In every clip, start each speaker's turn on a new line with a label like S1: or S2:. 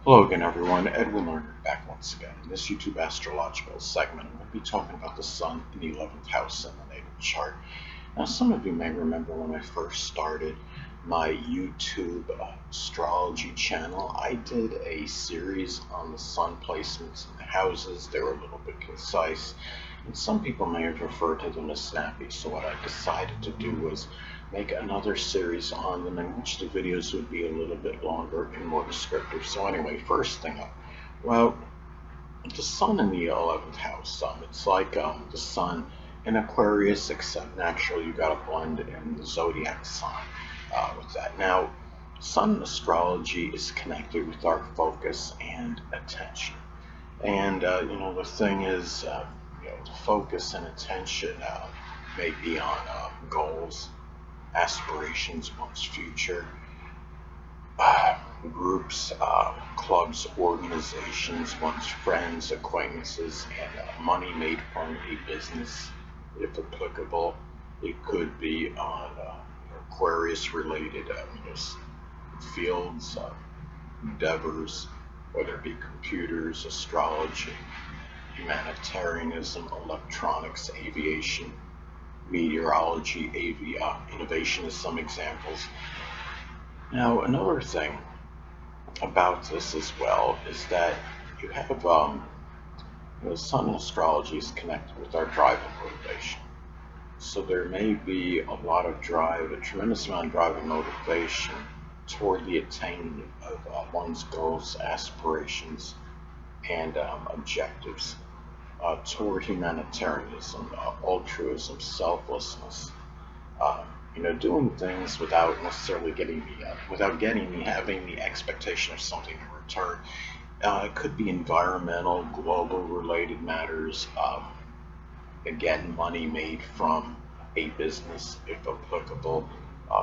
S1: Hello again, everyone. Edwin Learnard back once again. In this YouTube astrological segment, I'm going to be talking about the Sun in the 11th house in the natal chart. Now, some of you may remember when I first started my YouTube astrology channel, I did a series on the Sun placements in the houses. They were a little bit concise, and some people may have referred to them as snappy. So what I decided to do was make another series on them in which the videos would be a little bit longer and more descriptive. So anyway, first thing up, well, the Sun in the 11th house, it's like the Sun in Aquarius, except naturally you got to blend in the zodiac sign with that. Now, Sun astrology is connected with our focus and attention. And the thing is, the focus and attention may be on goals, aspirations, one's future, uh, groups, clubs, organizations, one's friends, acquaintances, and money made from a business, if applicable. It could be on Aquarius related fields, endeavors, whether it be computers, astrology, humanitarianism, electronics, aviation, meteorology, innovation as some examples. Now, another thing about this as well is that you have Sun astrology is connected with our drive and motivation. So there may be a lot of drive, a tremendous amount of drive and motivation toward the attainment of one's goals, aspirations, and objectives, toward humanitarianism, altruism, selflessness. Doing things without necessarily having the expectation of something in return. It could be environmental, global related matters. Again, money made from a business, if applicable.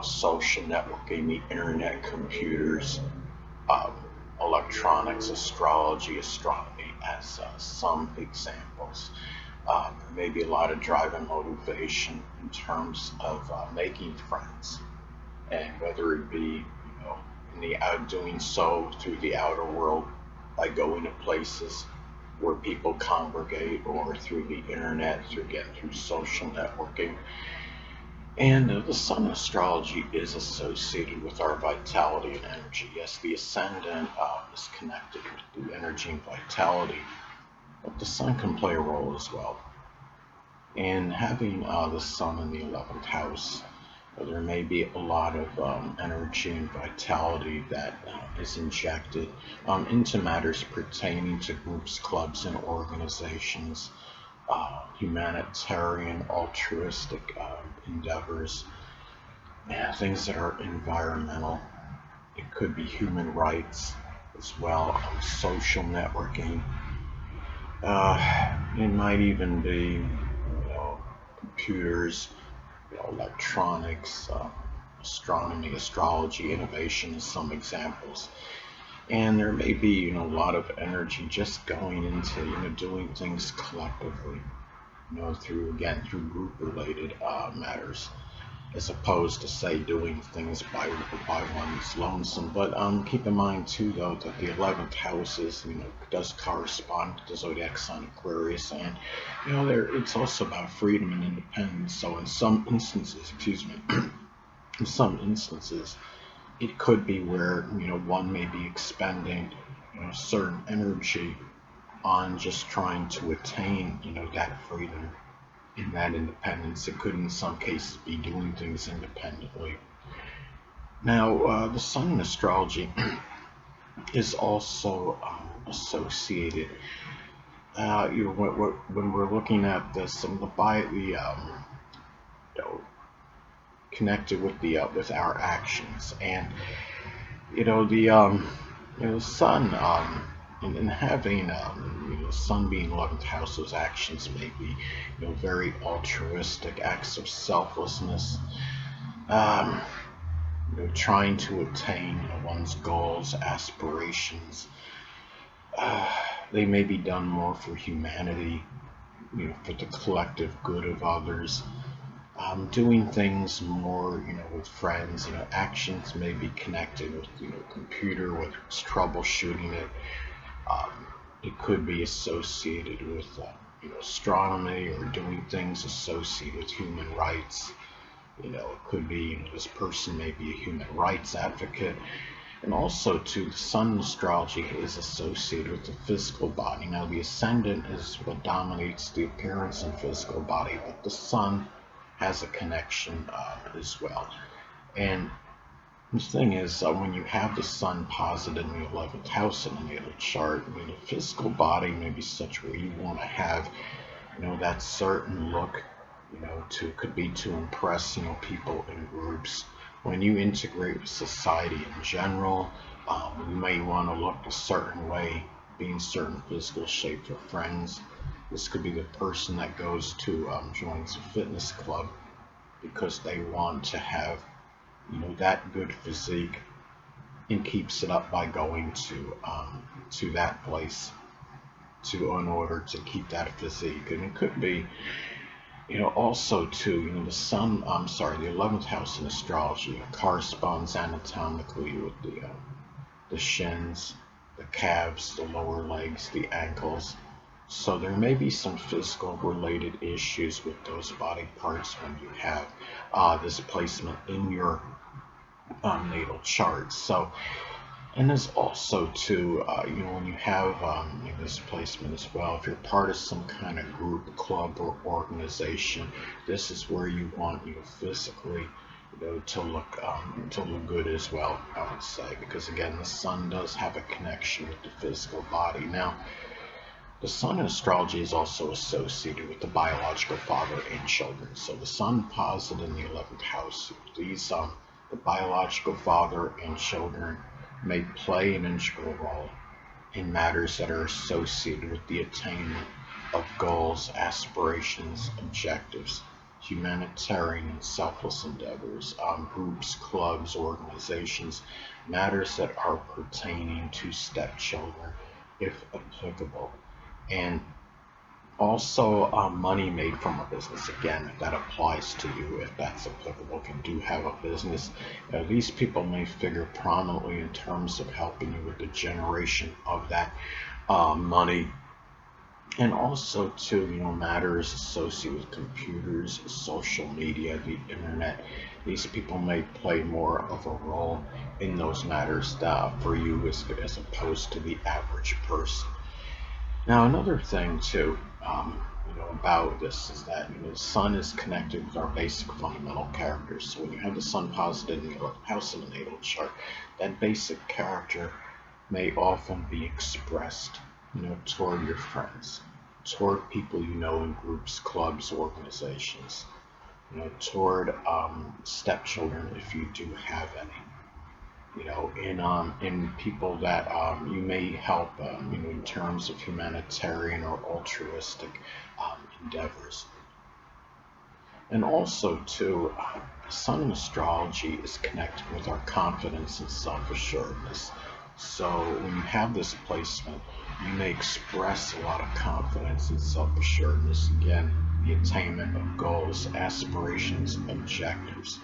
S1: Social networking, the internet, computers, um, electronics, astrology, astronomy, as some examples. Maybe a lot of drive and motivation in terms of making friends, and whether it be in the out doing so through the outer world by going to places where people congregate, or through the internet, through social networking. And the Sun astrology is associated with our vitality and energy. Yes, the ascendant is connected with the energy and vitality, but the Sun can play a role as well. And having the Sun in the 11th house, there may be a lot of energy and vitality that is injected into matters pertaining to groups, clubs, and organizations, humanitarian, altruistic endeavors, things that are environmental. It could be human rights as well, social networking. It might even be computers, electronics, astronomy, astrology, innovation as some examples. And there may be, a lot of energy just going into, doing things collectively, through group related matters, as opposed to, say, doing things by one's lonesome. But keep in mind too, though, that the 11th house does correspond to the zodiac sign Aquarius, and it's also about freedom and independence. So in some instances, in some instances, it could be where one may be expending certain energy on just trying to attain that freedom and that independence. It could in some cases be doing things independently. Now, the Sun in astrology is also associated. When we're looking at this, and you know, connected with our actions, and the Sun, and having the Sun being 11th house, those actions may be very altruistic acts of selflessness, um, trying to attain one's goals, aspirations. Uh, they may be done more for humanity, for the collective good of others. doing things more, with friends. Actions may be connected with, computer, whether it's troubleshooting it. Um, it could be associated with, astronomy, or doing things associated with human rights. It could be, this person may be a human rights advocate. And also, too, the sun astrology is associated with the physical body. Now, the ascendant is what dominates the appearance and physical body, but the sun has a connection as well. And the thing is, when you have the sun positive in the 11th house in the natal chart, the physical body may be such where you want to have, that certain look, could be to impress, people in groups. When you integrate with society in general, you may want to look a certain way, be in certain physical shape for friends. This could be the person that goes to joins a fitness club because they want to have, that good physique, and keeps it up by going to that place in order to keep that physique. And it could be, also too, the sun, the 11th house in astrology corresponds anatomically with the shins, the calves, the lower legs, the ankles. So there may be some physical related issues with those body parts when you have this placement in your natal chart. So, and there's also too, when you have this placement as well, if you're part of some kind of group, club, or organization, this is where you want, physically, to look good as well, I would say, because again, the sun does have a connection with the physical body. Now, the sun in astrology is also associated with the biological father and children. So the sun posited in the 11th house, these the biological father and children may play an integral role in matters that are associated with the attainment of goals, aspirations, objectives, humanitarian and selfless endeavors, groups, clubs, organizations, matters that are pertaining to stepchildren, if applicable. And also, money made from a business. Again, if that applies to you, if that's applicable, if you do have a business, these people may figure prominently in terms of helping you with the generation of that money. And also, too, matters associated with computers, social media, the internet. These people may play more of a role in those matters for you as opposed to the average person. Now, another thing too, about this is that the sun is connected with our basic fundamental characters. So when you have the sun positive in the 11th house in the natal chart, that basic character may often be expressed, toward your friends, toward people in groups, clubs, organizations, toward stepchildren if you do have any. In people that you may help, in terms of humanitarian or altruistic endeavors. And also, too, sun in astrology is connected with our confidence and self-assuredness. So when you have this placement, you may express a lot of confidence and self-assuredness. Again, the attainment of goals, aspirations, objectives,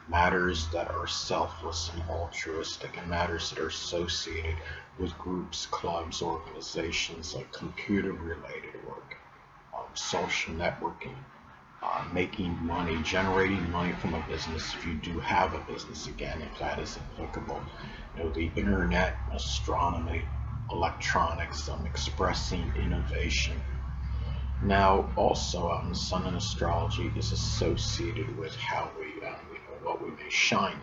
S1: matters that are selfless and altruistic, and matters that are associated with groups, clubs, organizations, like computer-related work, social networking, making money, generating money from a business if you do have a business, again, if that is applicable. The internet, astronomy, electronics, expressing innovation. Now, also, the sun in astrology is associated with how we, what we may shine in.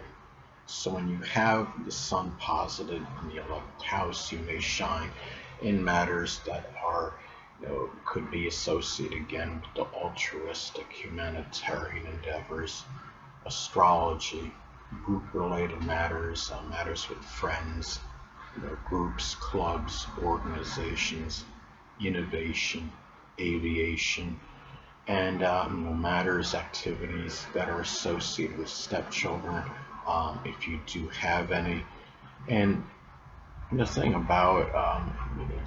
S1: So when you have the sun positive in the 11th house, you may shine in matters that are, could be associated again with the altruistic, humanitarian endeavors, astrology, group-related matters, matters with friends, groups, clubs, organizations, innovation, aviation, and matters, activities that are associated with stepchildren, if you do have any. And the thing about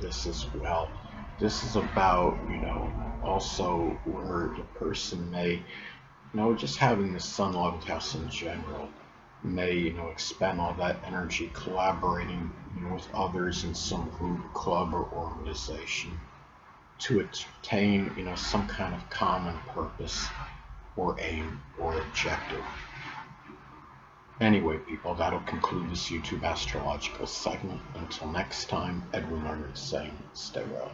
S1: this as well, this is about, also where the person may Just having this sun-loved house in general may, expend all that energy collaborating, with others in some group, club, or organization to attain, some kind of common purpose or aim or objective. Anyway, people, that'll conclude this YouTube astrological segment. Until next time, Edwin Learnard saying, stay well.